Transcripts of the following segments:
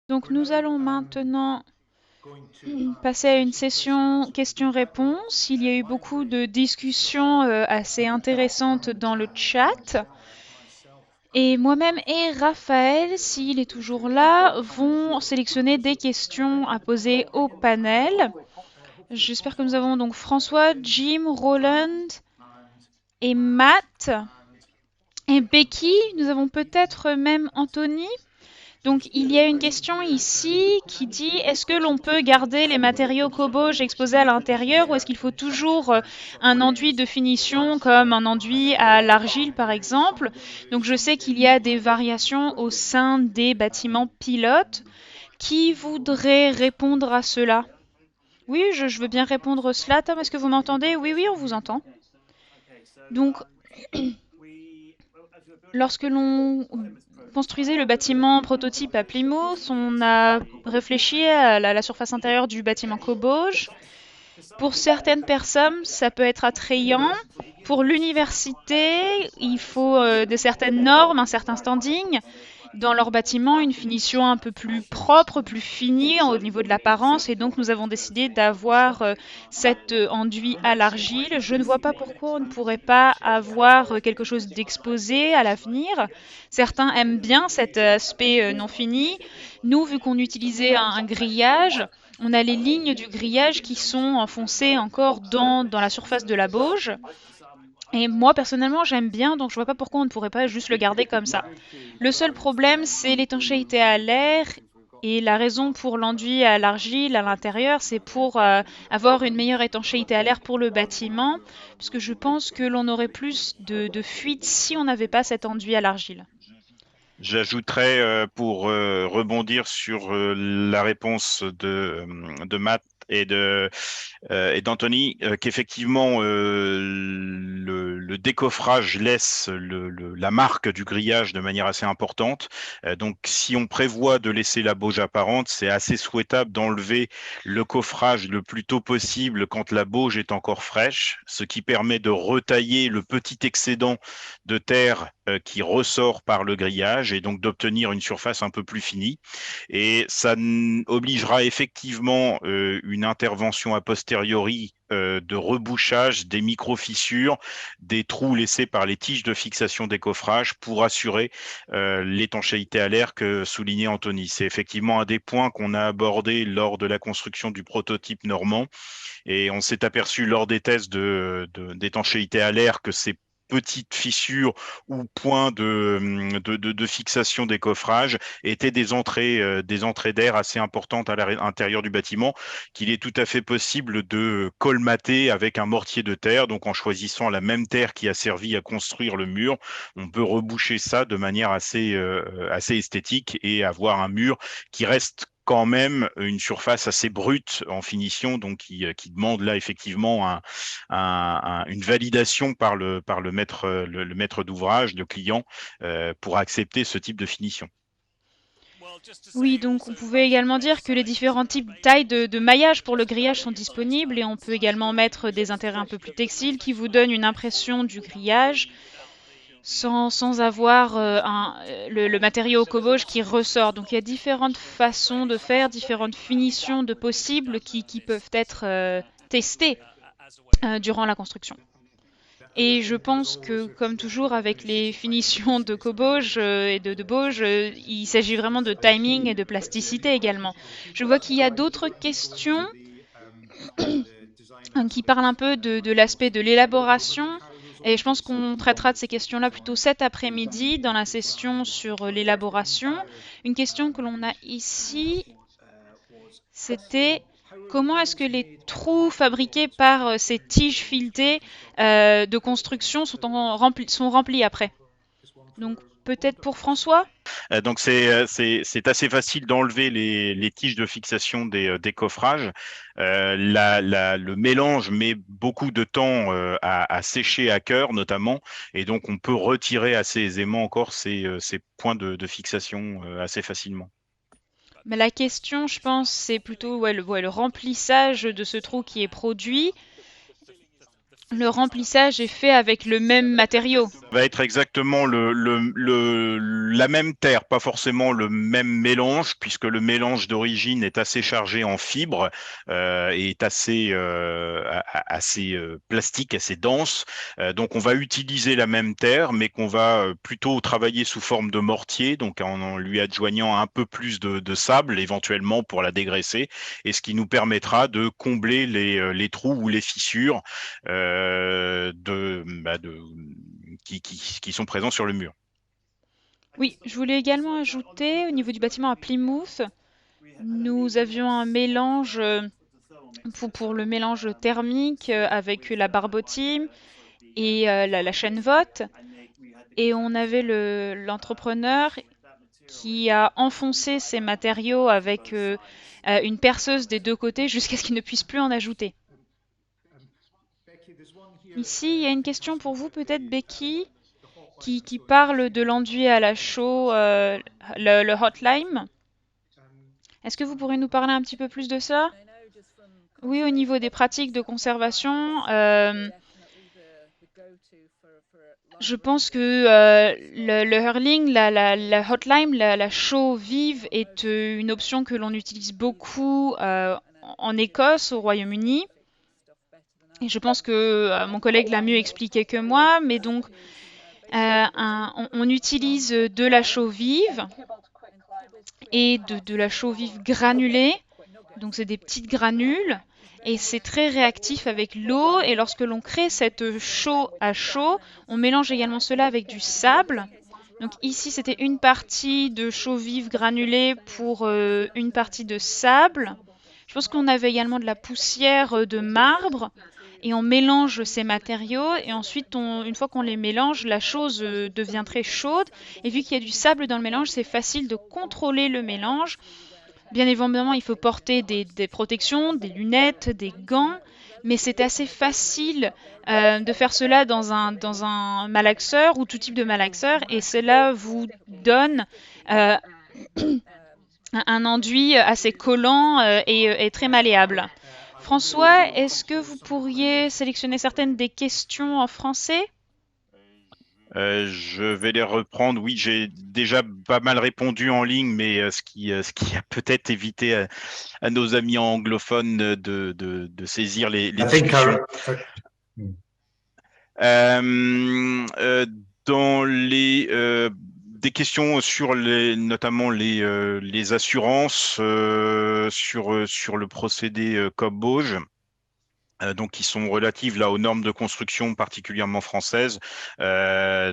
Donc nous allons maintenant passer à une session questions-réponses. Il y a eu beaucoup de discussions assez intéressantes dans le chat. Et moi-même et Raphaël, s'il est toujours là, vont sélectionner des questions à poser au panel. J'espère que nous avons donc François, Jim, Roland et Matt. Et Becky, nous avons peut-être même Anthony. Donc il y a une question ici qui dit est-ce que l'on peut garder les matériaux Cobauge exposés à l'intérieur ou est-ce qu'il faut toujours un enduit de finition comme un enduit à l'argile par exemple. Donc je sais qu'il y a des variations au sein des bâtiments pilotes. Qui voudrait répondre à cela? Oui, je veux bien répondre à cela. Tom, est-ce que vous m'entendez? Oui, oui, on vous entend. Donc lorsque l'on construisait le bâtiment prototype à Plymouth, on a réfléchi à la surface intérieure du bâtiment Cobauge. Pour certaines personnes, ça peut être attrayant. Pour l'université, il faut de certaines normes, un certain standing dans leur bâtiment, une finition un peu plus propre, plus finie au niveau de l'apparence. Et donc, nous avons décidé d'avoir cet enduit à l'argile. Je ne vois pas pourquoi on ne pourrait pas avoir quelque chose d'exposé à l'avenir. Certains aiment bien cet aspect non fini. Nous, vu qu'on utilisait un grillage, on a les lignes du grillage qui sont enfoncées encore dans la surface de la bauge. Et moi, personnellement, j'aime bien, donc je vois pas pourquoi on ne pourrait pas juste le garder comme ça. Le seul problème, c'est l'étanchéité à l'air. Et la raison pour l'enduit à l'argile à l'intérieur, c'est pour avoir une meilleure étanchéité à l'air pour le bâtiment, puisque je pense que l'on aurait plus de fuite si on n'avait pas cet enduit à l'argile. J'ajouterais pour rebondir sur la réponse de Matt et d'Anthony qu'effectivement le décoffrage laisse la marque du grillage de manière assez importante. Donc si on prévoit de laisser la bauge apparente, c'est assez souhaitable d'enlever le coffrage le plus tôt possible quand la bauge est encore fraîche, ce qui permet de retailler le petit excédent de terre qui ressort par le grillage et donc d'obtenir une surface un peu plus finie. Et ça obligera effectivement une intervention a posteriori de rebouchage des micro-fissures, des trous laissés par les tiges de fixation des coffrages pour assurer l'étanchéité à l'air que soulignait Anthony. C'est effectivement un des points qu'on a abordé lors de la construction du prototype normand et on s'est aperçu lors des tests d'étanchéité à l'air que ces petites fissures ou points de fixation des coffrages étaient des entrées d'air assez importantes à l'intérieur du bâtiment, qu'il est tout à fait possible de colmater avec un mortier de terre. Donc en choisissant la même terre qui a servi à construire le mur, on peut reboucher ça de manière assez esthétique et avoir un mur qui reste quand même une surface assez brute en finition, donc qui demande là effectivement une validation par le maître d'ouvrage, le client, pour accepter ce type de finition. Oui, donc on pouvait également dire que les différents types tailles de maillage pour le grillage sont disponibles et on peut également mettre des intérêts un peu plus textiles qui vous donnent une impression du grillage sans avoir le matériau au coboge qui ressort. Donc il y a différentes façons de faire, différentes finitions de possibles qui peuvent être testées durant la construction. Et je pense que, comme toujours avec les finitions de Cobauge et de Bauge, il s'agit vraiment de timing et de plasticité également. Je vois qu'il y a d'autres questions qui parlent un peu de l'aspect de l'élaboration. Et je pense qu'on traitera de ces questions-là plutôt cet après-midi dans la session sur l'élaboration. Une question que l'on a ici, c'était comment est-ce que les trous fabriqués par ces tiges filetées de construction sont remplis après? Donc peut-être pour François? Donc c'est assez facile d'enlever les tiges de fixation des coffrages. Le mélange met beaucoup de temps à sécher à cœur notamment, et donc on peut retirer assez aisément encore ces points de fixation assez facilement. Mais la question, je pense, c'est plutôt ouais, le remplissage de ce trou qui est produit. le remplissage est fait avec le même matériau. Va être exactement la même terre, pas forcément le même mélange, puisque le mélange d'origine est assez chargé en fibres et est assez plastique, assez dense. Donc on va utiliser la même terre, mais qu'on va plutôt travailler sous forme de mortier, donc en lui adjoignant un peu plus de sable, éventuellement pour la dégraisser, et ce qui nous permettra de combler les trous ou les fissures qui sont présents sur le mur. Oui, je voulais également ajouter, au niveau du bâtiment à Plymouth, nous avions un mélange pour le mélange thermique avec la barbotine et la chaîne vote. Et on avait l'entrepreneur qui a enfoncé ces matériaux avec une perceuse des deux côtés jusqu'à ce qu'il ne puisse plus en ajouter. Ici, il y a une question pour vous, peut-être, Becky, qui parle de l'enduit à la chaux, le hot lime. Est-ce que vous pourriez nous parler un petit peu plus de ça? Oui, au niveau des pratiques de conservation, je pense que le hurling, la hot lime, la chaux vive est une option que l'on utilise beaucoup en Écosse, au Royaume-Uni. Et je pense que mon collègue l'a mieux expliqué que moi, mais donc on utilise de la chaux vive et de la chaux vive granulée. Donc c'est des petites granules et c'est très réactif avec l'eau. Et lorsque l'on crée cette chaux à chaud, on mélange également cela avec du sable. Donc ici c'était une partie de chaux vive granulée pour une partie de sable. Je pense qu'on avait également de la poussière de marbre et on mélange ces matériaux et ensuite une fois qu'on les mélange, la chose devient très chaude et vu qu'il y a du sable dans le mélange, c'est facile de contrôler le mélange. Bien évidemment, il faut porter des protections, des lunettes, des gants, mais c'est assez facile de faire cela dans un malaxeur ou tout type de malaxeur, et cela vous donne euh, un enduit assez collant et très malléable. François, est-ce que vous pourriez sélectionner certaines des questions en français? Je vais les reprendre. Oui, j'ai déjà pas mal répondu en ligne, mais ce qui a peut-être évité à nos amis anglophones de saisir les I think discussions. Hmm. Dans des questions sur notamment les assurances sur le procédé Cobb-Bauge. Donc qui sont relatives là aux normes de construction particulièrement françaises. La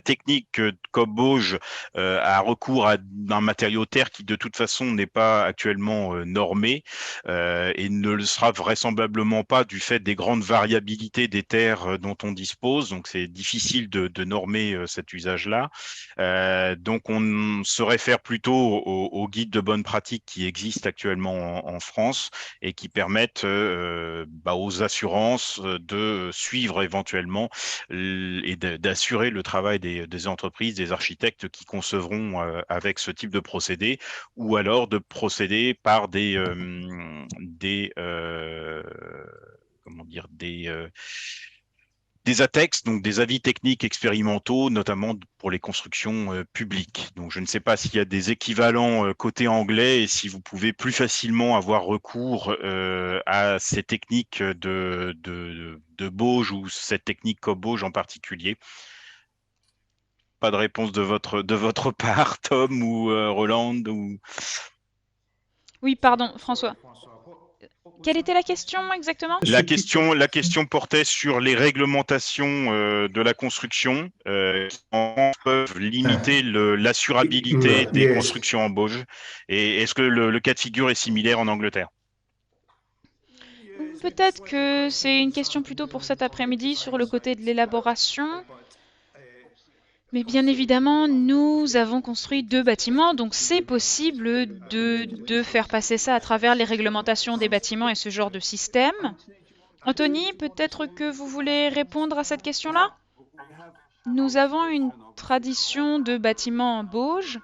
technique Cobb-Bauge a recours à un matériau terre qui de toute façon n'est pas actuellement normé et ne le sera vraisemblablement pas du fait des grandes variabilités des terres dont on dispose. Donc c'est difficile de normer cet usage-là. Donc on se réfère plutôt aux guides de bonne pratique qui existent actuellement en France et qui permettent aux assurances de suivre éventuellement et d'assurer le travail des entreprises, des architectes qui concevront avec ce type de procédé, ou alors de procéder par comment dire, des ATEX, donc des avis techniques expérimentaux, notamment pour les constructions publiques. Donc je ne sais pas s'il y a des équivalents côté anglais et si vous pouvez plus facilement avoir recours à ces techniques de Bauge ou cette technique Cobb-Bauge en particulier. Pas de réponse de votre part, Tom ou Roland ou... Oui, pardon, François. Quelle était la question exactement? La question portait sur les réglementations de la construction qui peuvent limiter l'assurabilité des Yes. constructions en Bauge. Et est-ce que le cas de figure est similaire en Angleterre? Peut-être que c'est une question plutôt pour cet après-midi sur le côté de l'élaboration. Mais bien évidemment, nous avons construit deux bâtiments, donc c'est possible de faire passer ça à travers les réglementations des bâtiments et ce genre de système. Anthony, peut-être que vous voulez répondre à cette question-là? Nous avons une tradition de bâtiments en Bauge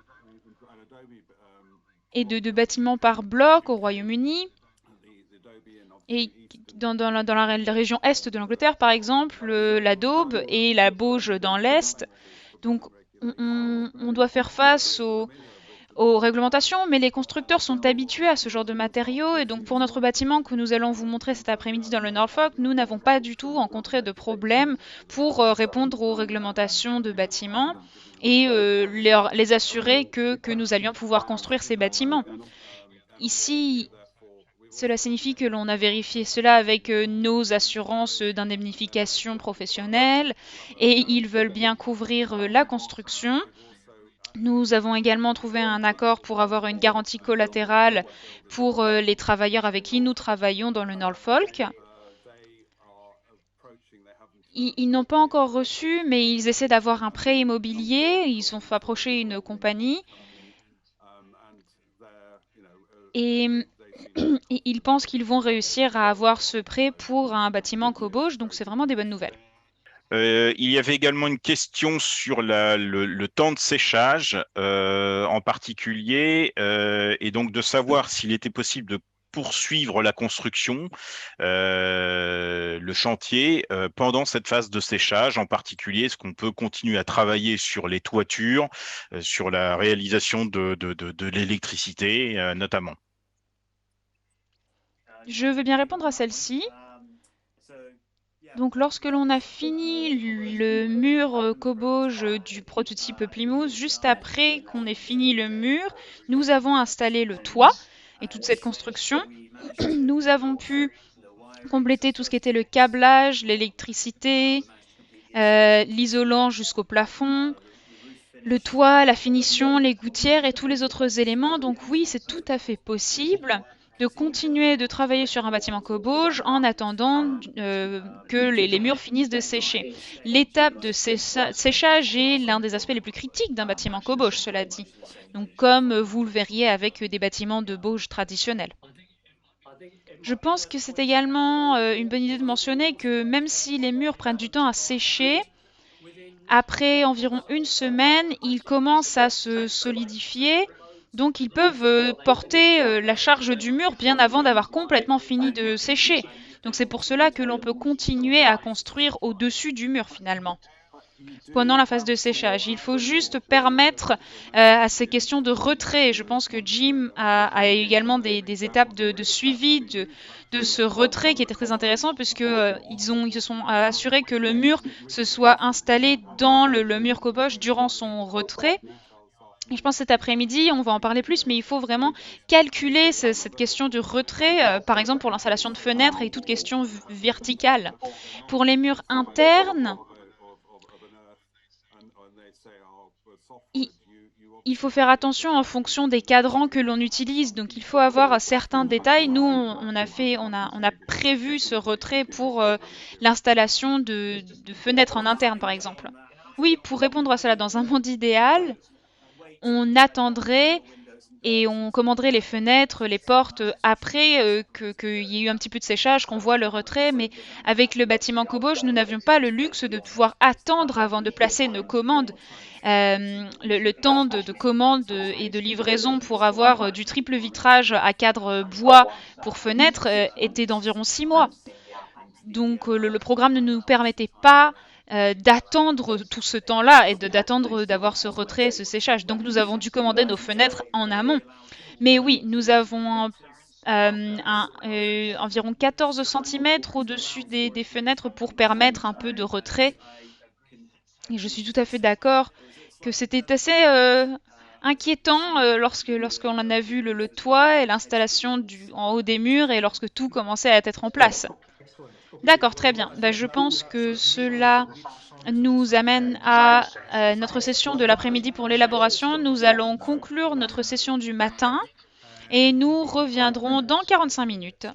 et de bâtiments par bloc au Royaume-Uni. Et dans la région est de l'Angleterre, par exemple, la daube et la bauge dans l'est. Donc, on doit faire face aux réglementations, mais les constructeurs sont habitués à ce genre de matériaux et donc pour notre bâtiment que nous allons vous montrer cet après-midi dans le Norfolk, nous n'avons pas du tout rencontré de problème pour répondre aux réglementations de bâtiments et les assurer que nous allions pouvoir construire ces bâtiments. Ici, cela signifie que l'on a vérifié cela avec nos assurances d'indemnification professionnelle et ils veulent bien couvrir la construction. Nous avons également trouvé un accord pour avoir une garantie collatérale pour les travailleurs avec qui nous travaillons dans le Norfolk. Ils n'ont pas encore reçu, mais ils essaient d'avoir un prêt immobilier. Ils ont approché une compagnie et, et ils pensent qu'ils vont réussir à avoir ce prêt pour un bâtiment Coboge, donc c'est vraiment des bonnes nouvelles. Il y avait également une question sur le temps de séchage en particulier, et donc de savoir s'il était possible de poursuivre la construction, le chantier, pendant cette phase de séchage en particulier. Est-ce qu'on peut continuer à travailler sur les toitures, sur la réalisation de l'électricité notamment? Je veux bien répondre à celle-ci. Donc lorsque l'on a fini le mur Coboge du prototype Plymouth, juste après qu'on ait fini le mur, nous avons installé le toit et toute cette construction. Nous avons pu compléter tout ce qui était le câblage, l'électricité, l'isolant jusqu'au plafond, le toit, la finition, les gouttières et tous les autres éléments. Donc oui, c'est tout à fait possible de continuer de travailler sur un bâtiment Coboge en attendant que les murs finissent de sécher. L'étape de séchage est l'un des aspects les plus critiques d'un bâtiment Coboge, cela dit. Donc comme vous le verriez avec des bâtiments de bauge traditionnels. Je pense que c'est également une bonne idée de mentionner que même si les murs prennent du temps à sécher, après environ une semaine, ils commencent à se solidifier, donc ils peuvent porter la charge du mur bien avant d'avoir complètement fini de sécher. Donc c'est pour cela que l'on peut continuer à construire au-dessus du mur finalement pendant la phase de séchage. Il faut juste permettre à ces questions de retrait. Je pense que Jim a également des étapes de suivi de ce retrait qui était très intéressant puisque ils se sont assurés que le mur se soit installé dans le mur Coboge durant son retrait. Et je pense que cet après-midi, on va en parler plus, mais il faut vraiment calculer cette question du retrait, par exemple pour l'installation de fenêtres et toute question verticale. Pour les murs internes, il faut faire attention en fonction des cadrans que l'on utilise. Donc il faut avoir certains détails. Nous, on a prévu ce retrait pour l'installation de fenêtres en interne, par exemple. Oui, pour répondre à cela, dans un monde idéal, on attendrait et on commanderait les fenêtres, les portes après qu'il y ait eu un petit peu de séchage, qu'on voit le retrait. Mais avec le bâtiment Coboge, nous n'avions pas le luxe de pouvoir attendre avant de placer nos commandes. Le temps de commande et de livraison pour avoir du triple vitrage à cadre bois pour fenêtres était d'environ 6 mois. Donc le programme ne nous permettait pas d'attendre tout ce temps-là et d'attendre d'avoir ce retrait, ce séchage. Donc nous avons dû commander nos fenêtres en amont. Mais oui, nous avons environ 14 cm au-dessus des fenêtres pour permettre un peu de retrait. Et je suis tout à fait d'accord que c'était assez inquiétant lorsqu'on en a vu le toit et l'installation en haut des murs et lorsque tout commençait à être en place. D'accord, très bien. Ben, je pense que cela nous amène à notre session de l'après-midi pour l'élaboration. Nous allons conclure notre session du matin et nous reviendrons dans 45 minutes.